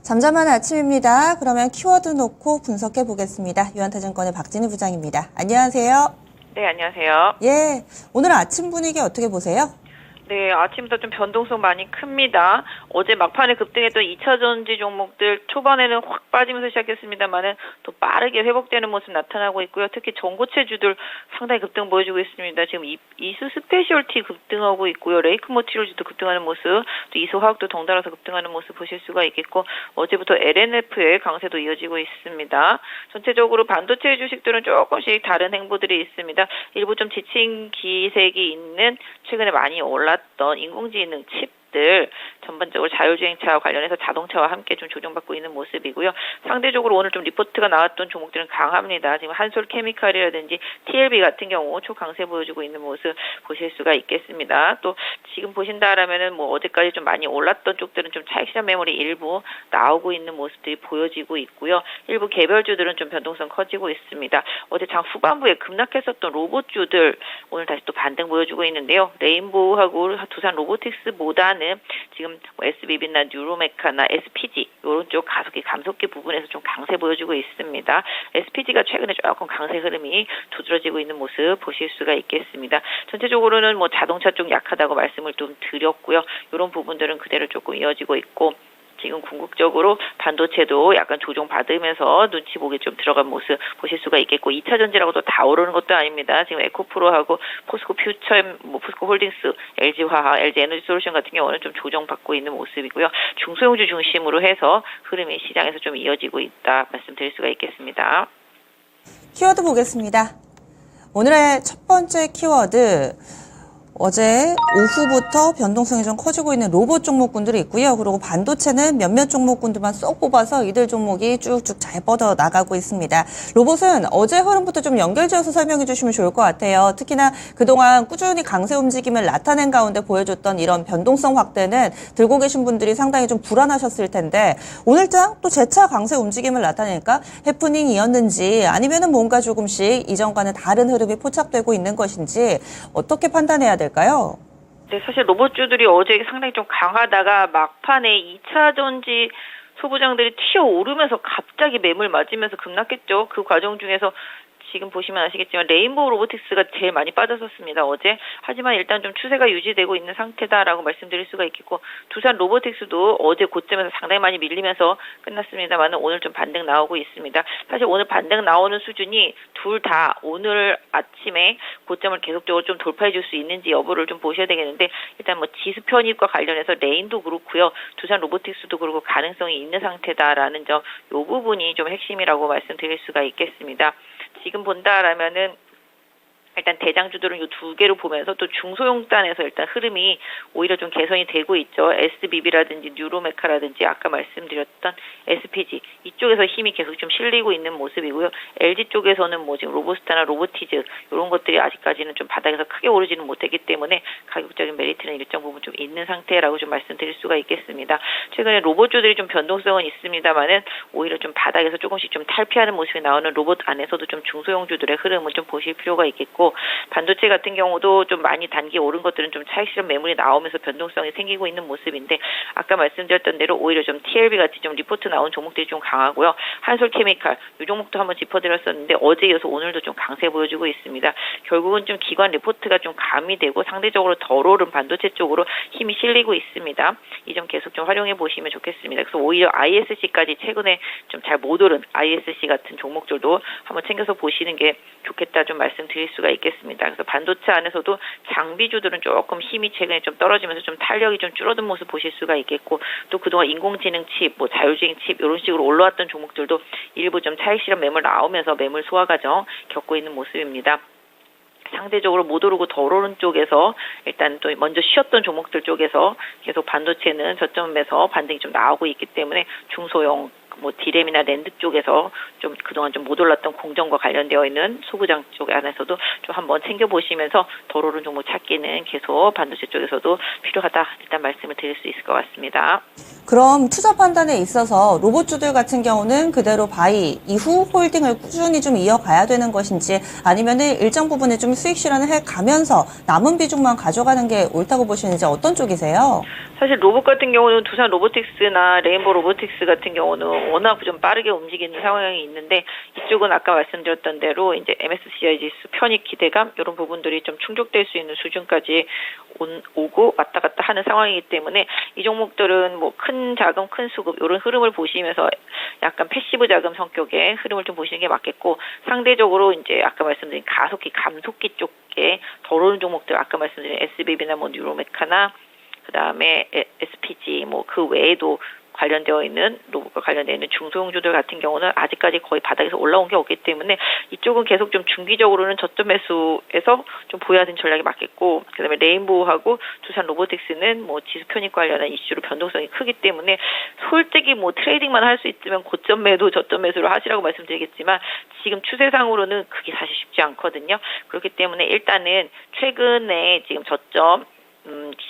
잠잠한 아침입니다. 그러면 키워드 놓고 분석해 보겠습니다. 유한타증권의 박진희 부장입니다. 안녕하세요. 네, 안녕하세요. 예, 오늘 아침 분위기 어떻게 보세요? 네, 아침부터 좀 변동성 많이 큽니다. 어제 막판에 급등했던 2차전지 종목들 초반에는 확 빠지면서 시작했습니다만은 또 빠르게 회복되는 모습 나타나고 있고요. 특히 전고체주들 상당히 급등 보여주고 있습니다. 지금 이수 스페셜티 급등하고 있고요. 레이크 모티로즈도 급등하는 모습, 또 이수화학도 덩달아서 급등하는 모습 보실 수가 있겠고, 어제부터 LNF의 강세도 이어지고 있습니다. 전체적으로 반도체 주식들은 조금씩 다른 행보들이 있습니다. 일부 좀 지친 기색이 있는 최근에 많이 올랐던 인공지능 칩들 전반적으로 자율주행차와 관련해서 자동차와 함께 좀 조정받고 있는 모습이고요. 상대적으로 오늘 좀 리포트가 나왔던 종목들은 강합니다. 지금 한솔케미칼이라든지 TLB 같은 경우 초강세 보여주고 있는 모습 보실 수가 있겠습니다. 또 지금 보신다라면은 뭐 어제까지 좀 많이 올랐던 쪽들은 좀 차익실현 매물이 일부 나오고 있는 모습들이 보여지고 있고요. 일부 개별주들은 좀 변동성 커지고 있습니다. 어제 장 후반부에 급락했었던 로봇주들 오늘 다시 또 반등 보여주고 있는데요. 레인보우하고 두산 로보틱스보다는 지금 뭐 SBB나 뉴로메카나 SPG 이런 쪽 감속기 부분에서 좀 강세 보여주고 있습니다. SPG가 최근에 조금 강세 흐름이 두드러지고 있는 모습 보실 수가 있겠습니다. 전체적으로는 뭐 자동차 쪽 약하다고 말씀을 좀 드렸고요. 이런 부분들은 그대로 조금 이어지고 있고, 지금 궁극적으로 반도체도 약간 조정받으면서 눈치 보기 좀 들어간 모습 보실 수가 있겠고, 2차 전지라고도 다 오르는 것도 아닙니다. 지금 에코프로하고 포스코 퓨처, 포스코 홀딩스, LG화학, LG에너지솔루션 같은 경우는 좀 조정받고 있는 모습이고요. 중소형주 중심으로 해서 흐름이 시장에서 좀 이어지고 있다 말씀드릴 수가 있겠습니다. 키워드 보겠습니다. 오늘의 첫 번째 키워드, 어제 오후부터 변동성이 좀 커지고 있는 로봇 종목군들이 있고요. 그리고 반도체는 몇몇 종목군들만 쏙 뽑아서 이들 종목이 쭉쭉 잘 뻗어 나가고 있습니다. 로봇은 어제 흐름부터 좀 연결지어서 설명해 주시면 좋을 것 같아요. 특히나 그동안 꾸준히 강세 움직임을 나타낸 가운데 보여줬던 이런 변동성 확대는 들고 계신 분들이 상당히 좀 불안하셨을 텐데, 오늘장 또 재차 강세 움직임을 나타내니까 해프닝이었는지 아니면은 뭔가 조금씩 이전과는 다른 흐름이 포착되고 있는 것인지 어떻게 판단해야 될까요? 네, 사실 로봇주들이 어제 상당히 좀 강하다가 막판에 2차 전지 소부장들이 튀어오르면서 갑자기 매물 맞으면서 급락했죠. 그 과정 중에서 지금 보시면 아시겠지만 레인보우 로보틱스가 제일 많이 빠졌었습니다, 어제. 하지만 일단 좀 추세가 유지되고 있는 상태다라고 말씀드릴 수가 있겠고, 두산 로보틱스도 어제 고점에서 상당히 많이 밀리면서 끝났습니다만 오늘 좀 반등 나오고 있습니다. 사실 오늘 반등 나오는 수준이 둘 다 오늘 아침에 고점을 계속적으로 좀 돌파해 줄 수 있는지 여부를 좀 보셔야 되겠는데, 일단 뭐 지수 편입과 관련해서 레인도 그렇고요, 두산 로보틱스도 그렇고 가능성이 있는 상태다라는 점, 이 부분이 좀 핵심이라고 말씀드릴 수가 있겠습니다. 지금 본다라면은 일단 대장주들은 이 두 개로 보면서 또 중소형단에서 일단 흐름이 오히려 좀 개선이 되고 있죠. SBB라든지 뉴로메카라든지 아까 말씀드렸던 SPG 이쪽에서 힘이 계속 좀 실리고 있는 모습이고요. LG 쪽에서는 뭐 지금 로보스타나 로보티즈 이런 것들이 아직까지는 좀 바닥에서 크게 오르지는 못했기 때문에 가격적인 메리트는 일정 부분 좀 있는 상태라고 좀 말씀드릴 수가 있겠습니다. 최근에 로봇주들이 좀 변동성은 있습니다만은 오히려 좀 바닥에서 조금씩 좀 탈피하는 모습이 나오는 로봇 안에서도 좀 중소형주들의 흐름은 좀 보실 필요가 있겠고, 반도체 같은 경우도 좀 많이 단기 오른 것들은 좀 차익 실현 매물이 나오면서 변동성이 생기고 있는 모습인데, 아까 말씀드렸던 대로 오히려 좀 TLB 같이 좀 리포트 나온 종목들이 좀 강하고요. 한솔케미칼 이 종목도 한번 짚어드렸었는데 어제 이어서 오늘도 좀 강세 보여주고 있습니다. 결국은 좀 기관 리포트가 좀 가미되고 상대적으로 덜 오른 반도체 쪽으로 힘이 실리고 있습니다. 이 점 계속 좀 활용해 보시면 좋겠습니다. 그래서 오히려 ISC까지 최근에 좀 잘 못 오른 ISC 같은 종목들도 한번 챙겨서 보시는 게 좋겠다 좀 말씀드릴 수가 있겠습니다. 그래서 반도체 안에서도 장비주들은 조금 힘이 최근에 좀 떨어지면서 좀 탄력이 좀 줄어든 모습 보실 수가 있겠고, 또 그동안 인공지능 칩, 뭐 자율주행 칩 이런 식으로 올라왔던 종목들도 일부 좀 차익 실현 매물 나오면서 매물 소화 과정 겪고 있는 모습입니다. 상대적으로 못 오르고 덜 오른 쪽에서 일단 또 먼저 쉬었던 종목들 쪽에서 계속 반도체는 저점에서 반등이 좀 나오고 있기 때문에 중소형 뭐 디램이나 랜드 쪽에서 좀 그동안 좀 못 올랐던 공정과 관련되어 있는 소부장 쪽 안에서도 좀 한번 챙겨보시면서 덜 오른 종목 찾기는 계속 반도체 쪽에서도 필요하다, 일단 말씀을 드릴 수 있을 것 같습니다. 그럼 투자 판단에 있어서 로봇주들 같은 경우는 그대로 바이 이후 홀딩을 꾸준히 좀 이어가야 되는 것인지, 아니면은 일정 부분에 좀 수익 실현을 해가면서 남은 비중만 가져가는 게 옳다고 보시는지 어떤 쪽이세요? 사실 로봇 같은 경우는 두산 로보틱스나 레인보우 로보틱스 같은 경우는 워낙 좀 빠르게 움직이는 상황이 있는데 이쪽은 아까 말씀드렸던 대로 이제 MSCI 지수 편입 기대감 이런 부분들이 좀 충족될 수 있는 수준까지 오고 왔다 갔다 하는 상황이기 때문에 이 종목들은 뭐 큰 자금, 큰 수급 이런 흐름을 보시면서 약간 패시브 자금 성격의 흐름을 좀 보시는 게 맞겠고 상대적으로 이제 아까 말씀드린 가속기, 감속기 쪽에 덜 오른 종목들 아까 말씀드린 SBB나 뭐 뉴로메카나 그다음에 SPG 뭐 그 외에도 관련되어 있는 로봇과 관련되어 있는 중소형주들 같은 경우는 아직까지 거의 바닥에서 올라온 게 없기 때문에 이쪽은 계속 좀 중기적으로는 저점 매수에서 좀 보여야 되는 전략이 맞겠고 그다음에 레인보우하고 두산 로보틱스는 뭐 지수 편입 관련한 이슈로 변동성이 크기 때문에 솔직히 뭐 트레이딩만 할 수 있으면 고점 매도 저점 매수를 하시라고 말씀드리겠지만 지금 추세상으로는 그게 사실 쉽지 않거든요. 그렇기 때문에 일단은 최근에 지금 저점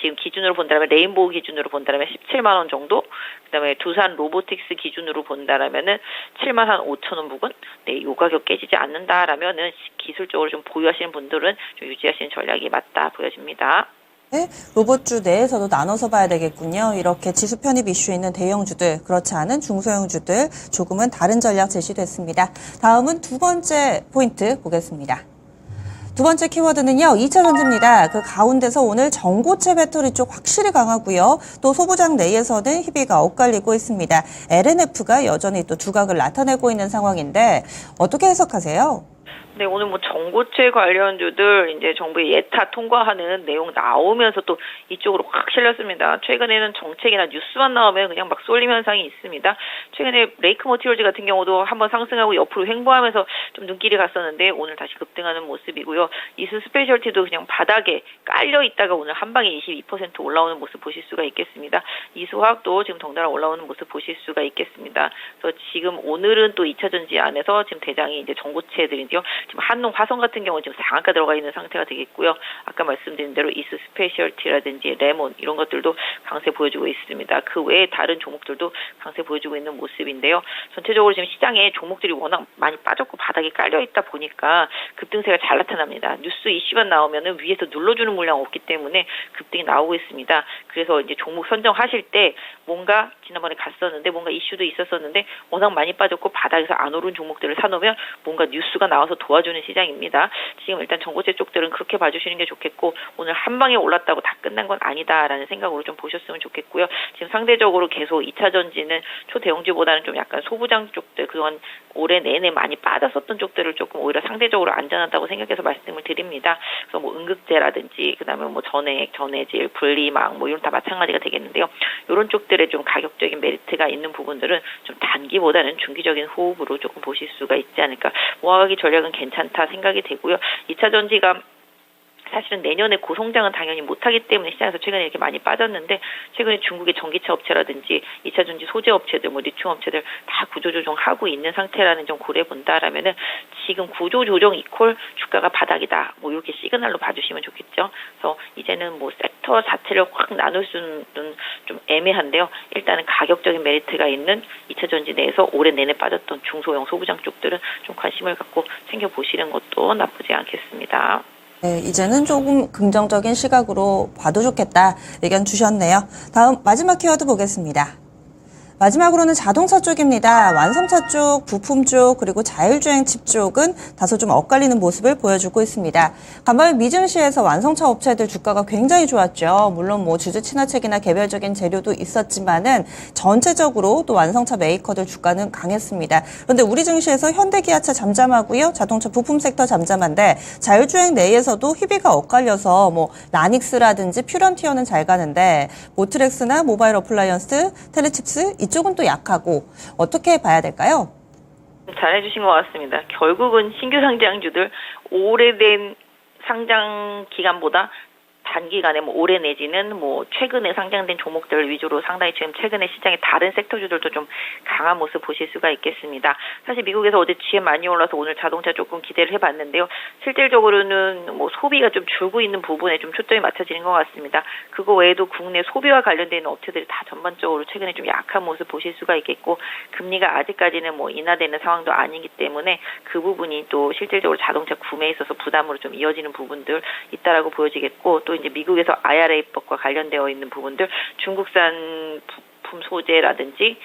지금 기준으로 본다면 레인보우 기준으로 본다면 17만 원 정도, 그다음에 두산 로보틱스 기준으로 본다면은 7만 한 5천 원 부근, 네, 요 가격 깨지지 않는다라면은 기술적으로 좀 보유하시는 분들은 좀 유지하시는 전략이 맞다 보여집니다. 네, 로봇주 내에서도 나눠서 봐야 되겠군요. 이렇게 지수 편입 이슈 있는 대형주들, 그렇지 않은 중소형주들 조금은 다른 전략 제시됐습니다. 다음은 두 번째 포인트 보겠습니다. 두 번째 키워드는요, 2차 전지입니다. 그 가운데서 오늘 전고체 배터리 쪽 확실히 강하고요. 또 소부장 내에서는 희비가 엇갈리고 있습니다. LNF가 여전히 또 두각을 나타내고 있는 상황인데 어떻게 해석하세요? 네, 오늘 뭐 전고체 관련주들 이제 정부의 예타 통과하는 내용 나오면서 또 이쪽으로 확 실렸습니다. 최근에는 정책이나 뉴스만 나오면 그냥 막 쏠림 현상이 있습니다. 최근에 레이크 머티리얼즈 같은 경우도 한번 상승하고 옆으로 횡보하면서 좀 눈길이 갔었는데 오늘 다시 급등하는 모습이고요. 이수 스페셜티도 그냥 바닥에 깔려 있다가 오늘 한 방에 22% 올라오는 모습 보실 수가 있겠습니다. 이수화학도 지금 덩달아 올라오는 모습 보실 수가 있겠습니다. 그래서 지금 오늘은 또 2차 전지 안에서 지금 대장이 이제 전고체들인데요. 지금 한농, 화성 같은 경우는 지금 상한가 들어가 있는 상태가 되겠고요. 아까 말씀드린 대로 이스 스페셜티라든지 레몬 이런 것들도 강세 보여주고 있습니다. 그 외에 다른 종목들도 강세 보여주고 있는 모습인데요. 전체적으로 지금 시장에 종목들이 워낙 많이 빠졌고 바닥에 깔려 있다 보니까 급등세가 잘 나타납니다. 뉴스 이슈만 나오면은 위에서 눌러주는 물량 없기 때문에 급등이 나오고 있습니다. 그래서 이제 종목 선정하실 때 뭔가 지난번에 갔었는데 뭔가 이슈도 있었었는데 워낙 많이 빠졌고 바닥에서 안 오른 종목들을 사놓으면 뭔가 뉴스가 나와서 도와주는 시장입니다. 지금 일단 전고체 쪽들은 그렇게 봐주시는 게 좋겠고 오늘 한 방에 올랐다고 다 끝난 건 아니다라는 생각으로 좀 보셨으면 좋겠고요. 지금 상대적으로 계속 2차 전지는 초대형주보다는 좀 약간 소부장 쪽들 그동안 올해 내내 많이 빠졌었던 쪽들을 조금 오히려 상대적으로 안전하다고 생각해서 말씀을 드립니다. 그래서 뭐 응급제라든지 그다음에 뭐 전액, 전해질, 분리막 뭐 이런 다 마찬가지가 되겠는데요. 이런 쪽들에 좀 가격적인 메리트가 있는 부분들은 좀 단기보다는 중기적인 호흡으로 조금 보실 수가 있지 않을까. 모아가기 전략은 괜찮다 생각이 되고요. 2차 전지가 사실은 내년에 고성장은 당연히 못하기 때문에 시장에서 최근에 이렇게 많이 빠졌는데 최근에 중국의 전기차 업체라든지 2차 전지 소재 업체들, 뭐 리튬 업체들 다 구조조정하고 있는 상태라는 점 고려해 본다라면은 지금 구조조정 이퀄 주가가 바닥이다. 뭐 이렇게 시그널로 봐주시면 좋겠죠. 그래서 이제는 뭐 섹터 자체를 확 나눌 수는 좀 애매한데요. 일단은 가격적인 메리트가 있는 2차 전지 내에서 올해 내내 빠졌던 중소형 소부장 쪽들은 좀 관심을 갖고 챙겨보시는 것도 나쁘지 않겠습니다. 네, 이제는 조금 긍정적인 시각으로 봐도 좋겠다 의견 주셨네요. 다음 마지막 키워드 보겠습니다. 마지막으로는 자동차 쪽입니다. 완성차 쪽, 부품 쪽, 그리고 자율주행 칩 쪽은 다소 좀 엇갈리는 모습을 보여주고 있습니다. 간밤에 미증시에서 완성차 업체들 주가가 굉장히 좋았죠. 물론 뭐 주주 친화책이나 개별적인 재료도 있었지만은 전체적으로 또 완성차 메이커들 주가는 강했습니다. 그런데 우리 증시에서 현대기아차 잠잠하고요. 자동차 부품 섹터 잠잠한데 자율주행 내에서도 희비가 엇갈려서 뭐 라닉스라든지 퓨런티어는 잘 가는데 모트렉스나 모바일 어플라이언스, 텔레칩스 이쪽은 또 약하고 어떻게 봐야 될까요? 잘해주신 것 같습니다. 결국은 신규 상장주들 오래된 상장 기간보다 단기간에 뭐 올해 내지는 뭐 최근에 상장된 종목들 위주로 상당히 지금 최근에 시장의 다른 섹터주들도 좀 강한 모습 보실 수가 있겠습니다. 사실 미국에서 어제 GM 많이 올라서 오늘 자동차 조금 기대를 해봤는데요. 실질적으로는 뭐 소비가 좀 줄고 있는 부분에 좀 초점이 맞춰지는 것 같습니다. 그거 외에도 국내 소비와 관련된 업체들이 다 전반적으로 최근에 좀 약한 모습 보실 수가 있겠고 금리가 아직까지는 뭐 인하되는 상황도 아니기 때문에 그 부분이 또 실질적으로 자동차 구매에 있어서 부담으로 좀 이어지는 부분들 있다라고 보여지겠고 또 앞으로 이제 미국에서 IRA법과 관련되어 있는 부분들, 중국산 부품 소재라든지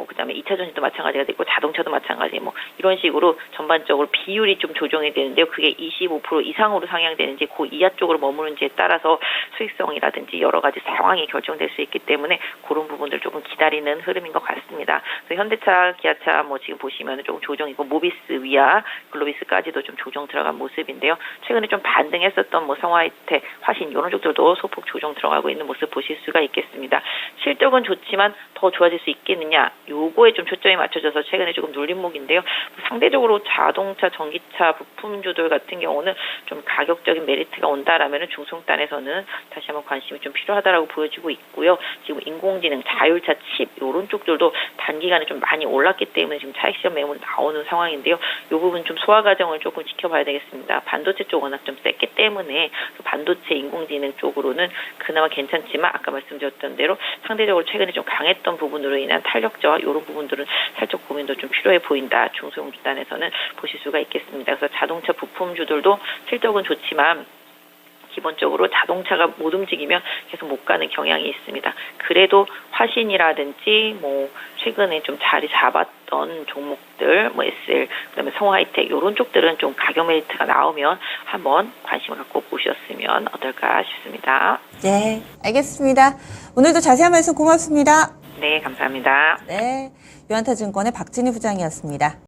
그다음에 2차 전지도 마찬가지가 되고 자동차도 마찬가지 이런 식으로 전반적으로 비율이 좀 조정이 되는데요. 그게 25% 이상으로 상향되는지 그 이하 쪽으로 머무는지에 따라서 수익성이라든지 여러 가지 상황이 결정될 수 있기 때문에 그런 부분들 조금 기다리는 흐름인 것 같습니다. 그래서 현대차, 기아차 지금 보시면 조금 조정이고 모비스 위아, 글로비스까지도 좀 조정 들어간 모습인데요. 최근에 좀 반등했었던 성화이텍, 화신 이런 쪽들도 소폭 조정 들어가고 있는 모습 보실 수가 있겠습니다. 실적은 좋지만 더 좋아질 수 있겠느냐? 요거에 좀 초점이 맞춰져서 최근에 조금 눌림목인데요. 상대적으로 자동차, 전기차 부품주들 같은 경우는 좀 가격적인 메리트가 온다라면은 중소단에서는 다시 한번 관심이 좀 필요하다라고 보여지고 있고요. 지금 인공지능, 자율차 칩 이런 쪽들도 단기간에 좀 많이 올랐기 때문에 지금 차익 실현 매물 나오는 상황인데요. 요 부분 좀 소화 과정을 조금 지켜봐야 되겠습니다. 반도체 쪽 워낙 좀 셌기 때문에 반도체, 인공지능 쪽으로는 그나마 괜찮지만 아까 말씀드렸던 대로 상대적으로 최근에 좀 강했던 부분으로 인한 탄력저하 이런 부분들은 살짝 고민도 좀 필요해 보인다. 중소형 주단에서는 보실 수가 있겠습니다. 그래서 자동차 부품주들도 실적은 좋지만 기본적으로 자동차가 못 움직이면 계속 못 가는 경향이 있습니다. 그래도 화신이라든지 최근에 좀 자리 잡았던 종목들, SL, 그다음에 성화이텍 이런 쪽들은 좀 가격 메리트가 나오면 한번 관심을 갖고 보셨으면 어떨까 싶습니다. 네, 알겠습니다. 오늘도 자세한 말씀 고맙습니다. 네, 감사합니다. 네, 유한타증권의 박진희 부장이었습니다.